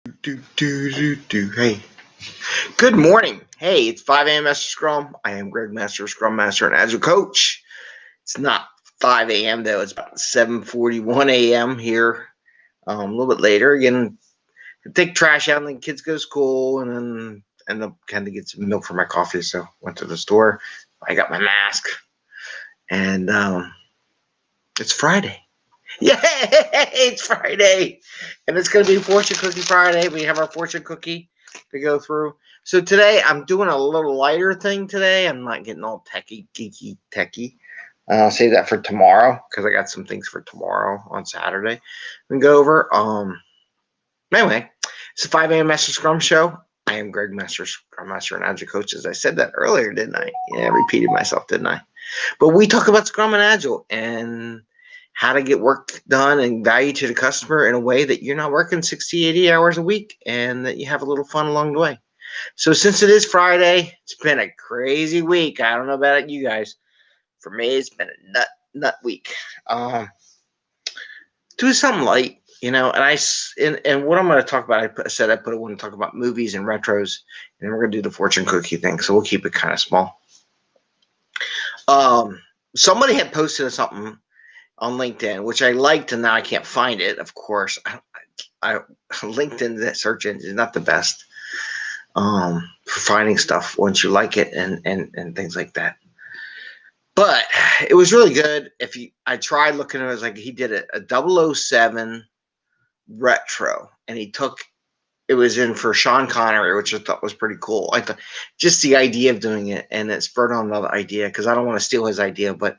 Hey, good morning. Hey, it's 5 a.m. Mester Scrum. I am Greg Mester, Scrum Master and Agile Coach. It's not 5 a.m. though. It's about 7:41 a.m. here. A little bit later. Again, I take trash out and the kids go to school, and then end up kind of get some milk for my coffee. So went to the store. I got my mask, and it's Friday. Yay! It's Friday, and it's going to be Fortune Cookie Friday. We have our fortune cookie to go through. So today, I'm doing a little lighter thing today. I'm not getting all techie. I'll save that for tomorrow because I got some things for tomorrow on Saturday. We can go over. Anyway, it's the 5 a.m. Mester Scrum Show. I am Greg Mester, Scrum Master and Agile Coach. As I said that earlier, didn't I? Yeah, I repeated myself, didn't I? But we talk about Scrum and Agile and how to get work done and value to the customer in a way that you're not working 60, 80 hours a week and that you have a little fun along the way. So since it is Friday, it's been a crazy week. I don't know about you guys. For me, it's been a nut week. Do something light, and what I'm going to talk about, I want to talk about movies and retros, and then we're going to do the fortune cookie thing. So we'll keep it kind of small. Somebody had posted something on LinkedIn, which I liked, and now I can't find it. Of course, LinkedIn, that search engine is not the best for finding stuff once you like it and things like that. But it was really good. I tried looking at it, it was like he did a 007 retro, and it was in for Sean Connery, which I thought was pretty cool. I thought just the idea of doing it, and it spurred on another idea because I don't want to steal his idea, but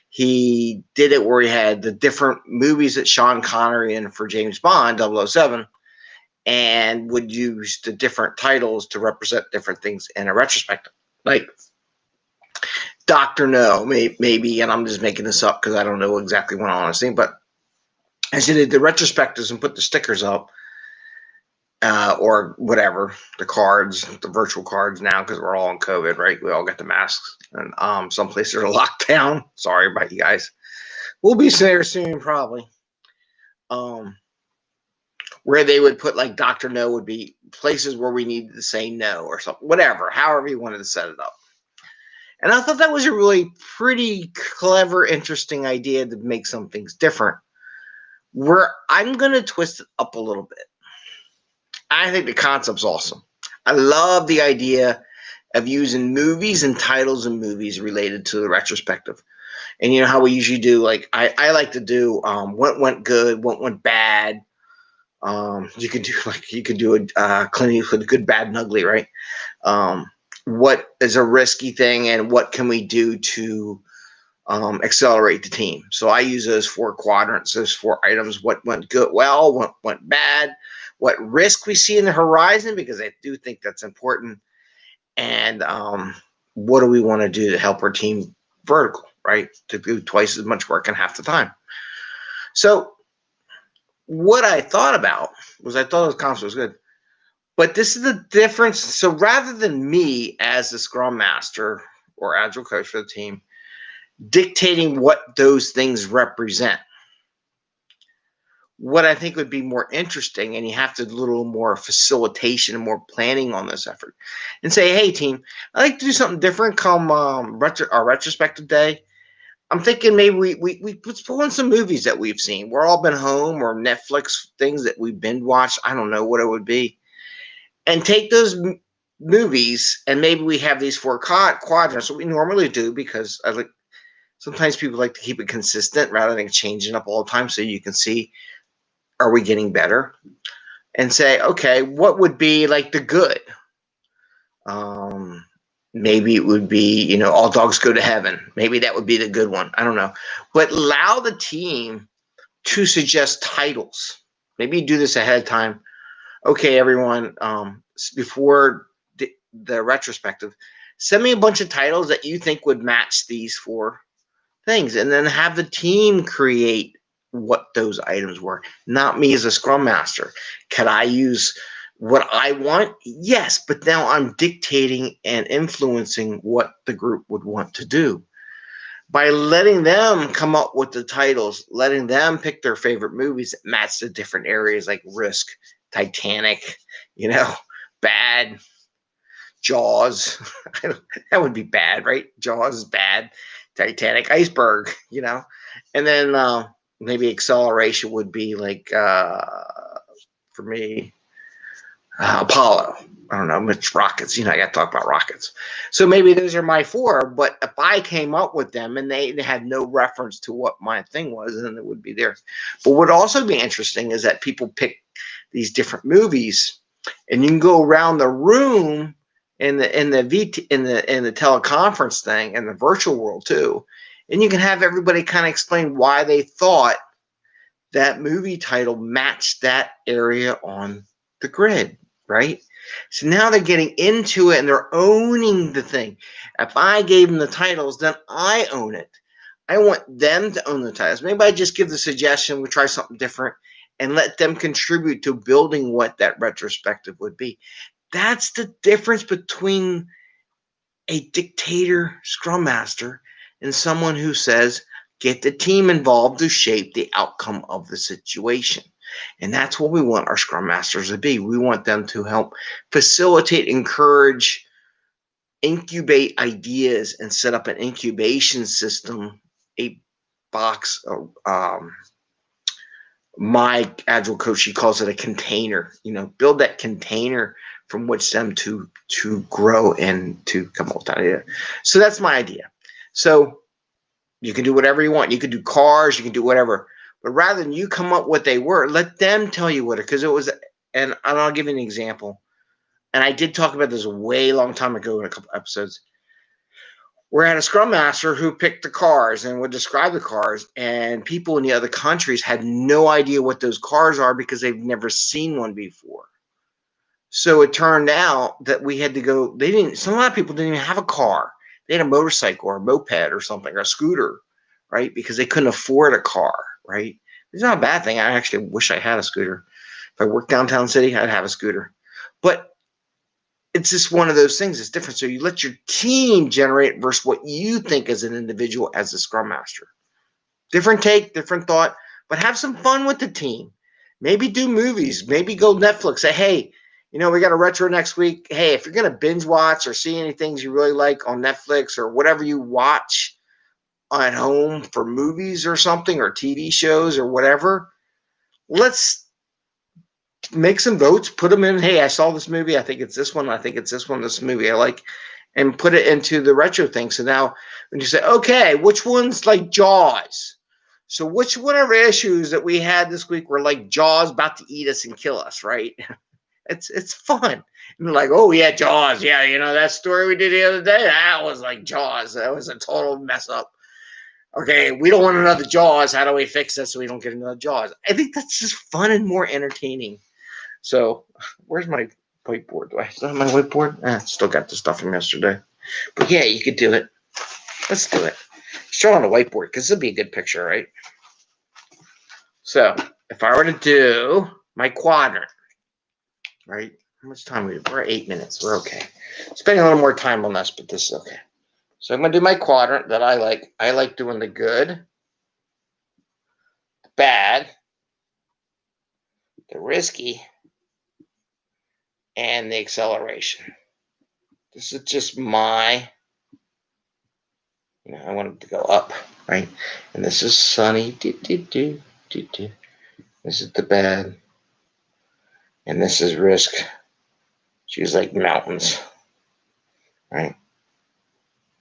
he did it where he had the different movies that Sean Connery in for James Bond 007 and would use the different titles to represent different things in a retrospective. Like Dr. No, maybe, and I'm just making this up because I don't know exactly what I want to say, but as he did the retrospectives and put the stickers up, or whatever, the cards, the virtual cards now, because we're all on COVID, right? We all got the masks, and some places are locked down. Sorry about you guys. We'll be there soon, probably. Where they would put like Dr. No would be places where we needed to say no or something, whatever, however you wanted to set it up. And I thought that was a really pretty clever, interesting idea to make some things different. Where I'm going to twist it up a little bit. I think the concept's awesome. I love the idea of using movies and titles of movies related to the retrospective. And you know how we usually do, like, I like to do what went good, what went bad. You could do a Clint Eastwood, good, bad, and ugly, right? What is a risky thing, and what can we do to accelerate the team? So I use those 4 quadrants, those 4 items: what went good, well, what went bad, what risk we see in the horizon, because I do think that's important, and what do we want to do to help our team vertical, right? To do twice as much work in half the time. So what I thought about was, I thought the concept was good, but this is the difference. So rather than me as the Scrum Master or Agile Coach for the team dictating what those things represent, what I think would be more interesting, and you have to do a little more facilitation and more planning on this effort, and say, hey, team, I'd like to do something different come our retrospective day. I'm thinking maybe we let's pull in some movies that we've seen. We're all been home, or Netflix things that we've binge watched. I don't know what it would be. And take those movies, and maybe we have these 4 quadrants, what we normally do, because sometimes people like to keep it consistent rather than changing up all the time, so you can see, are we getting better? And say, okay, what would be like the good? Maybe it would be, all dogs go to heaven. Maybe that would be the good one. I don't know. But allow the team to suggest titles. Maybe you do this ahead of time. Okay, everyone, before the retrospective, send me a bunch of titles that you think would match these 4 things, and then have the team create what those items were. Not me as a Scrum Master. Can I use what I want? Yes, but now I'm dictating and influencing what the group would want to do. By letting them come up with the titles, letting them pick their favorite movies that match the different areas like risk Titanic, bad. Jaws, that would be bad, right? Jaws is bad. Titanic, iceberg, and then maybe acceleration would be like for me, Apollo. I don't know, it's rockets. I got to talk about rockets. So maybe those are my four. But if I came up with them and they had no reference to what my thing was, then it would be theirs. But what would also be interesting is that people pick these different movies, and you can go around the room in the teleconference thing and the virtual world too, and you can have everybody kind of explain why they thought that movie title matched that area on the grid, right? So now they're getting into it and they're owning the thing. If I gave them the titles, then I own it. I want them to own the titles. Maybe I just give the suggestion, we try something different, and let them contribute to building what that retrospective would be. That's the difference between a dictator scrum master and someone who says, get the team involved to shape the outcome of the situation. And that's what we want our scrum masters to be. We want them to help facilitate, encourage, incubate ideas, and set up an incubation system, a box. My Agile coach, she calls it a container. Build that container from which them to grow and to come up with that idea. So that's my idea. So you can do whatever you want. You can do cars. You can do whatever. But rather than you come up what they were, let them tell you what it. Because it was, and I'll give you an example. And I did talk about this a way long time ago in a couple episodes. We had a scrum master who picked the cars and would describe the cars, and people in the other countries had no idea what those cars are because they've never seen one before. So it turned out that we had to go. A lot of people didn't even have a car. They had a motorcycle or a moped or something, or a scooter, right? Because they couldn't afford a car, right? It's not a bad thing. I actually wish I had a scooter. If I worked downtown city, I'd have a scooter. But it's just one of those things. It's different. So you let your team generate versus what you think as an individual as a scrum master. Different take, different thought, but have some fun with the team. Maybe do movies. Maybe go Netflix. Say, hey, we got a retro next week. Hey, if you're going to binge watch or see any things you really like on Netflix or whatever you watch at home for movies or something or TV shows or whatever, let's make some votes, put them in. Hey, I saw this movie. I think it's this one. I think it's this one. This movie I like, and put it into the retro thing. So now when you say, okay, which one's like Jaws? So which one of our issues that we had this week were like Jaws about to eat us and kill us, right? It's fun. And like, oh yeah, Jaws. Yeah, that story we did the other day, that was like Jaws. That was a total mess up. Okay, we don't want another Jaws. How do we fix this so we don't get another Jaws? I think that's just fun and more entertaining. So, where's my whiteboard? Do I still have my whiteboard? Still got the stuff from yesterday. But yeah, you could do it. Let's do it. Show on a whiteboard because this would be a good picture, right? So, if I were to do my quadrant, right? How much time we're 8 minutes. We're okay. Spending a little more time on this, but this is okay. So I'm going to do my quadrant that I like. I like doing the good, the bad, the risky, and the acceleration. This is just my, I want it to go up, right? And this is sunny. This is the bad. And this is risk. She's like mountains, right?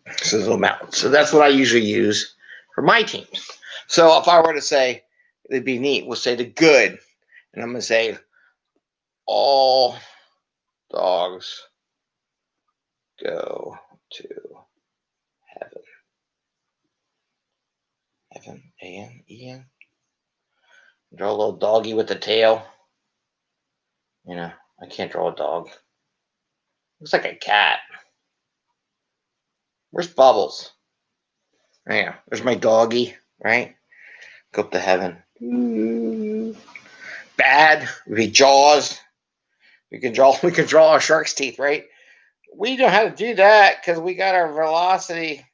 This is a mountain. So that's what I usually use for my teams. So if I were to say, it'd be neat, we'll say the good. And I'm going to say, all dogs go to heaven. Heaven, A-N-E-N. Draw a little doggy with the tail. I can't draw a dog. Looks like a cat. Where's Bubbles? Yeah, there's my doggy, right? Go up to heaven. Bad would be Jaws. We can draw our shark's teeth, right? We know how to do that because we got our velocity.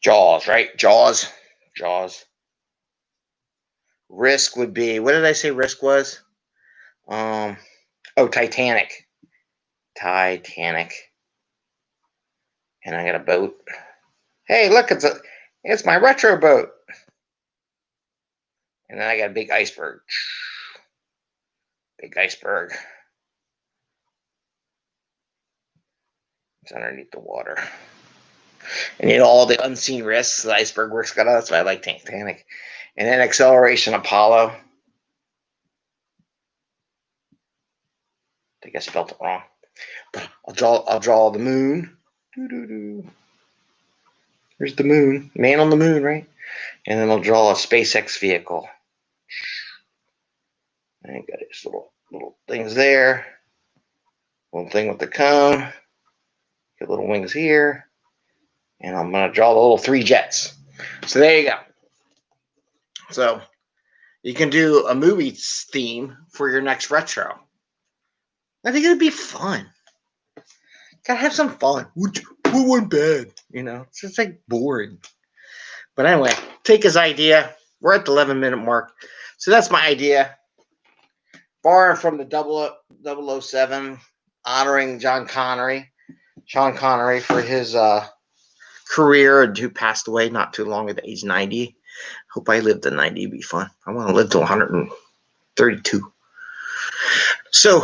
Jaws, right? Jaws. Risk would be, what did I say risk was? Oh, Titanic. And I got a boat. Hey, look, it's my retro boat. And then I got a big iceberg. Big iceberg. It's underneath the water. And you know all the unseen risks the iceberg works got. That's why I like Titanic. And then acceleration Apollo. I think I spelled it wrong. But I'll draw the moon. Here's the moon. Man on the moon, right? And then I'll draw a SpaceX vehicle. And I got these little things there. Little thing with the cone. Get little wings here. And I'm going to draw the little 3 jets. So there you go. So you can do a movie theme for your next retro. I think it'd be fun. Gotta have some fun. What went bad? You know, it's just like boring. But anyway, take his idea. We're at the 11-minute mark. So that's my idea. Borrowing from the 007, honoring Sean Connery for his career, and who passed away not too long at age 90. Hope I lived to 90. It'd be fun. I want to live to 132. So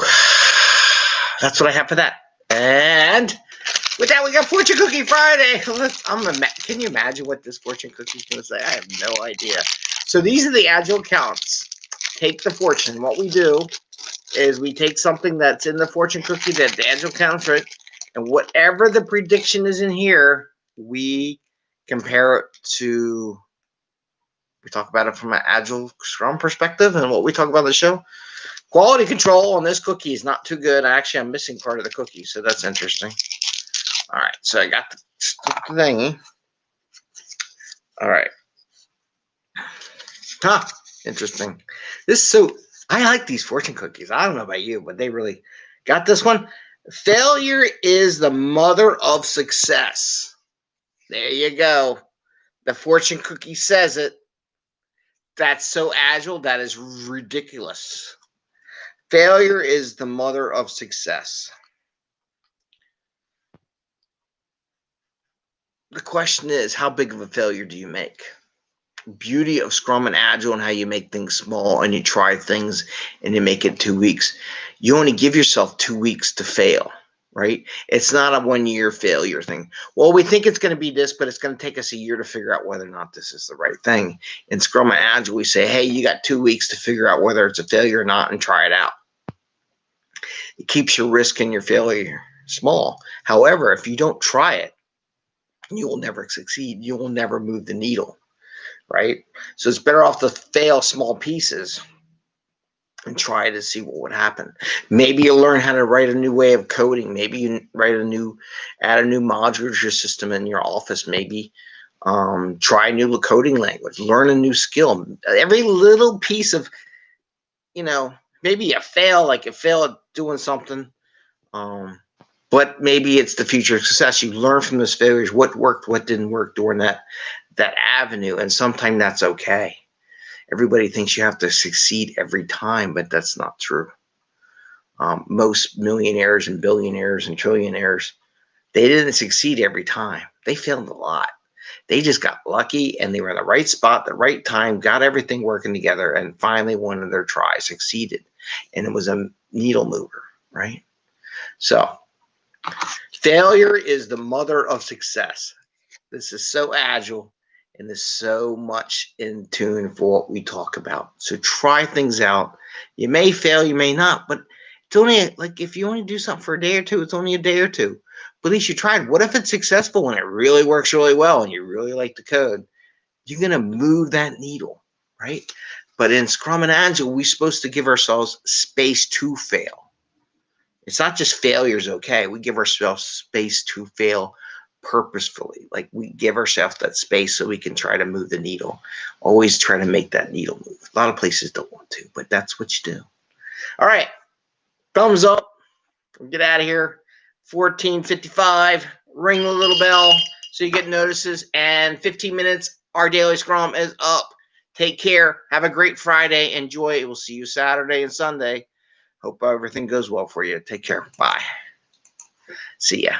that's what I have for that. And with that, we got Fortune Cookie Friday. Can you imagine what this Fortune Cookie is going to say? I have no idea. So these are the Agile counts. Take the fortune. What we do is we take something that's in the Fortune Cookie that the Agile counts, right? And whatever the prediction is in here, we compare it to, we talk about it from an Agile Scrum perspective, and what we talk about on the show. Quality control on this cookie is not too good. Actually, I'm missing part of the cookie, so that's interesting. All right, so I got the thingy. All right. Interesting. I like these fortune cookies. I don't know about you, but they really got this one. Failure is the mother of success. There you go. The fortune cookie says it. That's so Agile. That is ridiculous. Failure is the mother of success. The question is, how big of a failure do you make? Beauty of Scrum and Agile and how you make things small and you try things and you make it 2 weeks. You only give yourself 2 weeks to fail, right? It's not a 1-year failure thing. Well, we think it's going to be this, but it's going to take us a year to figure out whether or not this is the right thing. In Scrum and Agile, we say, hey, you got 2 weeks to figure out whether it's a failure or not and try it out. It keeps your risk and your failure small. However, if you don't try it, you will never succeed. You will never move the needle, right? So it's better off to fail small pieces and try to see what would happen. Maybe you'll learn how to write a new way of coding. Maybe you add a new module to your system in your office. Maybe try a new coding language, learn a new skill. Every little piece of, maybe you fail at doing something. But maybe it's the future of success. You learn from those failures, what worked, what didn't work during that avenue. And sometimes that's okay. Everybody thinks you have to succeed every time, but that's not true. Most millionaires and billionaires and trillionaires, they didn't succeed every time. They failed a lot. They just got lucky and they were in the right spot, the right time, got everything working together, and finally one of their tries succeeded. And it was a needle mover, right? So failure is the mother of success. This is so Agile and there's so much in tune for what we talk about. So try things out. You may fail, you may not, but it's only if you only do something for a day or two, it's only a day or two. But at least you tried. What if it's successful and it really works really well and you really like the code? You're going to move that needle, right? But in Scrum and Agile, we're supposed to give ourselves space to fail. It's not just failure's okay. We give ourselves space to fail purposefully. Like we give ourselves that space so we can try to move the needle. Always try to make that needle move. A lot of places don't want to, but that's what you do. All right. Thumbs up. Get out of here. 14:55. Ring the little bell. so you get notices. And 15 minutes, our daily scrum is up. Take care. Have a great Friday. Enjoy. We'll see you Saturday and Sunday. Hope everything goes well for you. Take care. Bye. See ya.